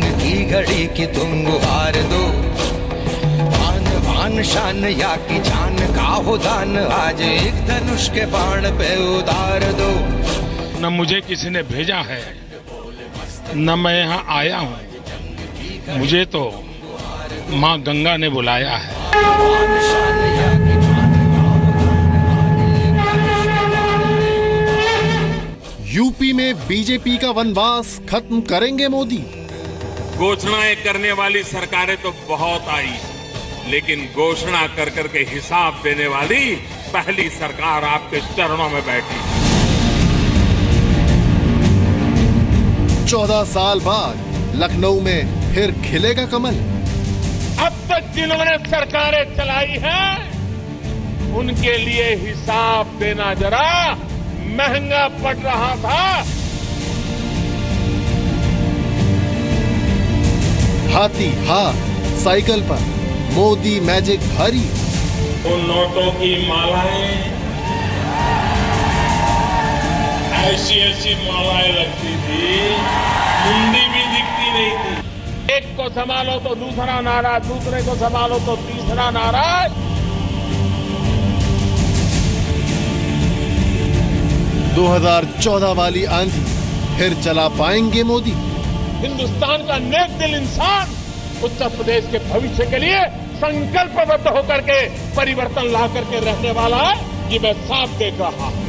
जंग की घड़ी की तुम गुहार दो, आन बान शान या की जान का हो दान, आज एक धनुष के बाण पे उतार दो। न मुझे किसी ने भेजा है, न मैं यहाँ आया हूँ, मुझे तो माँ गंगा ने बुलाया है। यूपी में बीजेपी का वनवास खत्म करेंगे मोदी। घोषणाएं करने वाली सरकारें तो बहुत आई, लेकिन घोषणा कर करके हिसाब देने वाली पहली सरकार आपके चरणों में बैठी। 14 साल बाद लखनऊ में फिर खिलेगा कमल। अब तक जिन्होंने सरकारें चलाई हैं, उनके लिए हिसाब देना जरा महंगा पड़ रहा था। हाथी हाथ साइकिल पर मोदी मैजिक भारी। उन नोटों की मालाएं ऐसी ऐसी मालाएं लगती थी, मुंडी भी दिखती नहीं थी। एक को संभालो तो दूसरा नाराज, दूसरे को संभालो तो तीसरा नाराज। 2014 वाली आंधी फिर चला पाएंगे मोदी। हिंदुस्तान का नेक दिल इंसान उत्तर प्रदेश के भविष्य के लिए संकल्पबद्ध होकर के परिवर्तन ला करके रहने वाला है, ये मैं साफ देख रहा हूं।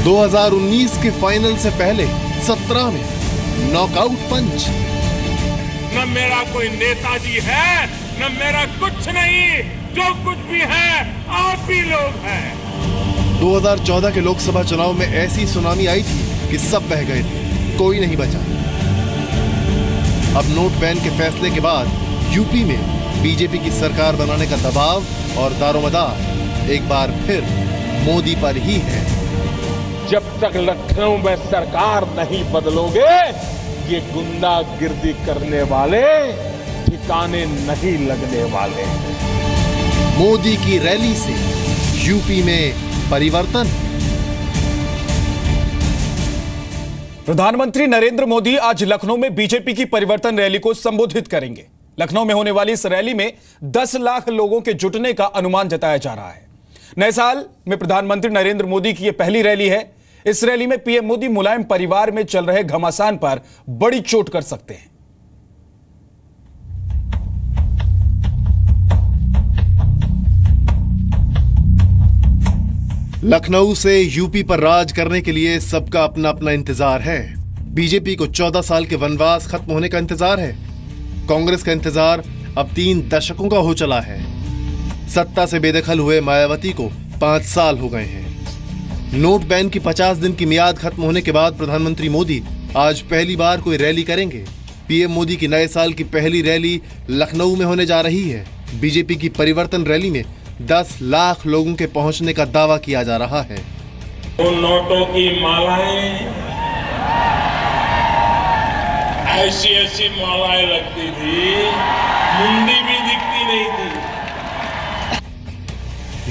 दो 2019 के फाइनल से पहले 17 में नॉकआउट पंच। न मेरा कोई नेताजी है, न मेरा कुछ नहीं, जो कुछ भी है आप ही लोग हैं। 2014 के लोकसभा चुनाव में ऐसी सुनामी आई थी कि सब बह गए थे, कोई नहीं बचा। अब नोट बैन के फैसले के बाद यूपी में बीजेपी की सरकार बनाने का दबाव और दारोमदार एक बार फिर मोदी पर ही है। जब तक लखनऊ में सरकार नहीं बदलोगे, ये गुंडागिर्दी करने वाले ठिकाने नहीं लगने वाले। मोदी की रैली से यूपी में परिवर्तन। प्रधानमंत्री नरेंद्र मोदी आज लखनऊ में बीजेपी की परिवर्तन रैली को संबोधित करेंगे। लखनऊ में होने वाली इस रैली में 10 लाख लोगों के जुटने का अनुमान जताया जा रहा है। नए साल में प्रधानमंत्री नरेंद्र मोदी की यह पहली रैली है। इस रैली में पीएम मोदी मुलायम परिवार में चल रहे घमासान पर बड़ी चोट कर सकते हैं। लखनऊ से यूपी पर राज करने के लिए सबका अपना अपना इंतजार है। बीजेपी को 14 साल के वनवास खत्म होने का इंतजार है। कांग्रेस का इंतजार अब 3 दशकों का हो चला है। सत्ता से बेदखल हुए मायावती को 5 साल हो गए हैं। नोट बैन की 50 दिन की मियाद खत्म होने के बाद प्रधानमंत्री मोदी आज पहली बार कोई रैली करेंगे। पीएम मोदी की नए साल की पहली रैली लखनऊ में होने जा रही है। बीजेपी की परिवर्तन रैली में 10 लाख लोगों के पहुंचने का दावा किया जा रहा है। उन नोटों की मालाएं ऐसी ऐसी मालाएं लगती थी, मुंडी भी दिखती नहीं थी।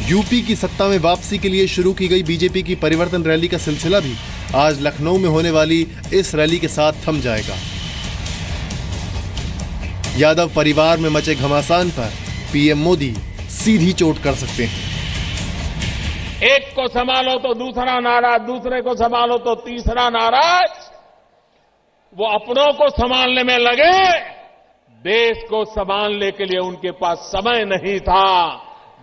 यूपी की सत्ता में वापसी के लिए शुरू की गई बीजेपी की परिवर्तन रैली का सिलसिला भी आज लखनऊ में होने वाली इस रैली के साथ थम जाएगा। यादव परिवार में मचे घमासान पर पीएम मोदी सीधी चोट कर सकते हैं। एक को संभालो तो दूसरा नाराज, दूसरे को संभालो तो तीसरा नाराज। वो अपनों को संभालने में लगे, देश को संभालने के लिए उनके पास समय नहीं था,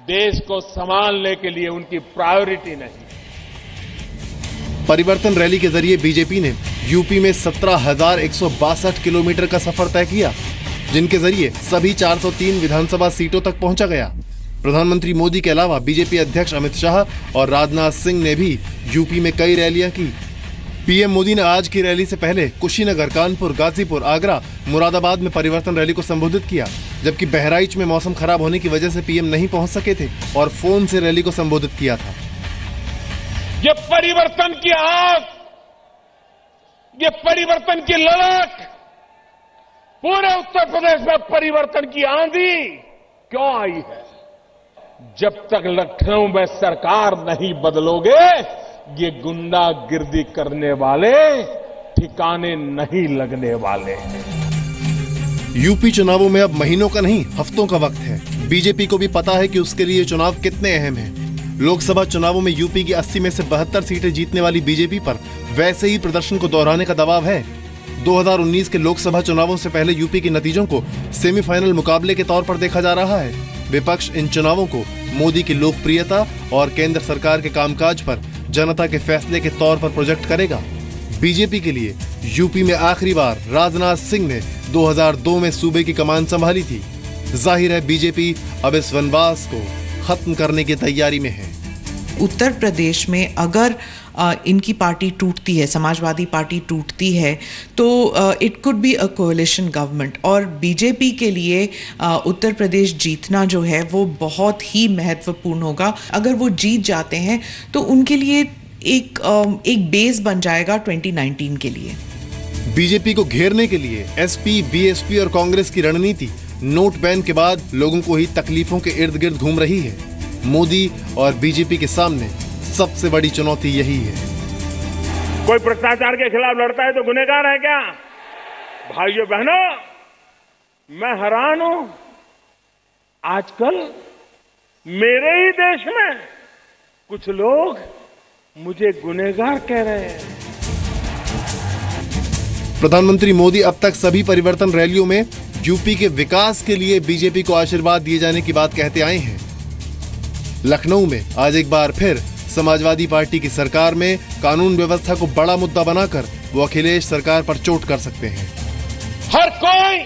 देश को संभालने के लिए उनकी प्रायोरिटी नहीं। परिवर्तन रैली के जरिए बीजेपी ने यूपी में 17,162 किलोमीटर का सफर तय किया, जिनके जरिए सभी 403 विधानसभा सीटों तक पहुंचा गया। प्रधानमंत्री मोदी के अलावा बीजेपी अध्यक्ष अमित शाह और राजनाथ सिंह ने भी यूपी में कई रैलियां की। पीएम मोदी ने आज की रैली से पहले कुशीनगर, कानपुर, गाजीपुर, आगरा, मुरादाबाद में परिवर्तन रैली को संबोधित किया, जबकि बहराइच में मौसम खराब होने की वजह से पीएम नहीं पहुंच सके थे और फोन से रैली को संबोधित किया था। ये परिवर्तन की आग, ये परिवर्तन की ललक, पूरे उत्तर प्रदेश में परिवर्तन की आंधी क्यों आई है? जब तक लखनऊ में सरकार नहीं बदलोगे, ये गुंडागिर्दी करने वाले ठिकाने नहीं लगने वाले हैं। यूपी चुनावों में अब महीनों का नहीं, हफ्तों का वक्त है। बीजेपी को भी पता है कि उसके लिए चुनाव कितने अहम हैं। लोकसभा चुनावों में यूपी की 80 में से 72 सीटें जीतने वाली बीजेपी पर वैसे ही प्रदर्शन को दोहराने का दबाव है। 2019 के लोकसभा चुनावों से पहले यूपी के नतीजों को सेमीफाइनल मुकाबले के तौर पर देखा जा रहा है। विपक्ष इन चुनावों को मोदी की लोकप्रियता और केंद्र सरकार के कामकाज पर जनता के फैसले के तौर पर प्रोजेक्ट करेगा। बीजेपी के लिए यूपी में आखिरी बार राजनाथ सिंह ने 2002 में सूबे की कमान संभाली थी। जाहिर है बीजेपी अब इस वनवास को खत्म करने की तैयारी में है। उत्तर प्रदेश में अगर इनकी पार्टी टूटती है, समाजवादी पार्टी टूटती है, तो it could be a coalition government. और बीजेपी के लिए उत्तर प्रदेश जीतना जो है वो बहुत ही महत्वपूर्ण होगा। अगर वो जीत जाते हैं तो उनके लिए एक बेस बन जाएगा 2019 के लिए। बीजेपी को घेरने के लिए एसपी, बीएसपी और कांग्रेस की रणनीति नोट बैन के बाद लोगों को ही तकलीफों के इर्द गिर्द घूम रही है। मोदी और बीजेपी के सामने सबसे बड़ी चुनौती यही है। कोई भ्रष्टाचार के खिलाफ लड़ता है तो गुनहगार है क्या? भाइयों बहनों, मैं हैरान हूं, आजकल मेरे ही देश में कुछ लोग मुझे गुनहगार कह रहे हैं। प्रधानमंत्री मोदी अब तक सभी परिवर्तन रैलियों में यूपी के विकास के लिए बीजेपी को आशीर्वाद दिए जाने की बात कहते आए हैं। लखनऊ में आज एक बार फिर समाजवादी पार्टी की सरकार में कानून व्यवस्था को बड़ा मुद्दा बनाकर वो अखिलेश सरकार पर चोट कर सकते हैं। हर कोई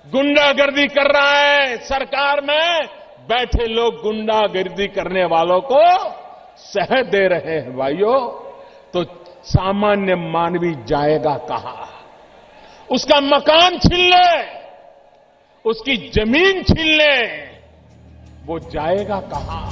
गुंडागर्दी कर रहा है, सरकार में बैठे लोग गुंडागर्दी करने वालों को सह दे रहे हैं। भाइयों, तो सामान्य मानवी जाएगा कहां? उसका मकान छीन ले, उसकी जमीन छीन ले, वो जाएगा कहां?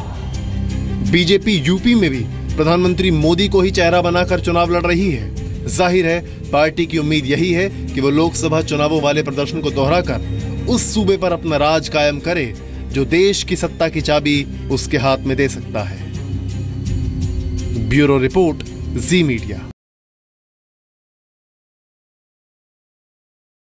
बीजेपी यूपी में भी प्रधानमंत्री मोदी को ही चेहरा बनाकर चुनाव लड़ रही है। जाहिर है पार्टी की उम्मीद यही है कि वो लोकसभा चुनावों वाले प्रदर्शन को दोहराकर उस सूबे पर अपना राज कायम करे जो देश की सत्ता की चाबी उसके हाथ में दे सकता है। ब्यूरो रिपोर्ट, जी मीडिया।